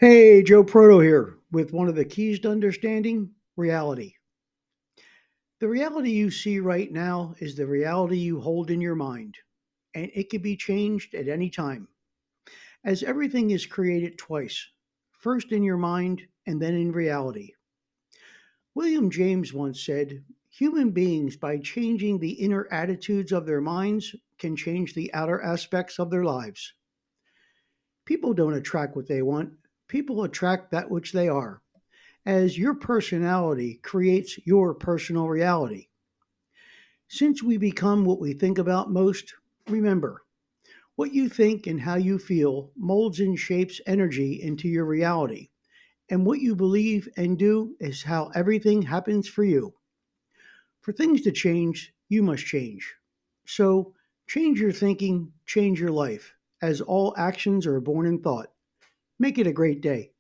Hey, Joe Proto here with one of the keys to understanding reality. The reality you see right now is the reality you hold in your mind, and it can be changed at any time, as everything is created twice, first in your mind and then in reality. William James once said, human beings, by changing the inner attitudes of their minds, can change the outer aspects of their lives. People don't attract what they want, people attract that which they are, as your personality creates your personal reality. Since we become what we think about most, remember, what you think and how you feel molds and shapes energy into your reality, and what you believe and do is how everything happens for you. For things to change, you must change. So, change your thinking, change your life, as all actions are born in thought. Make it a great day.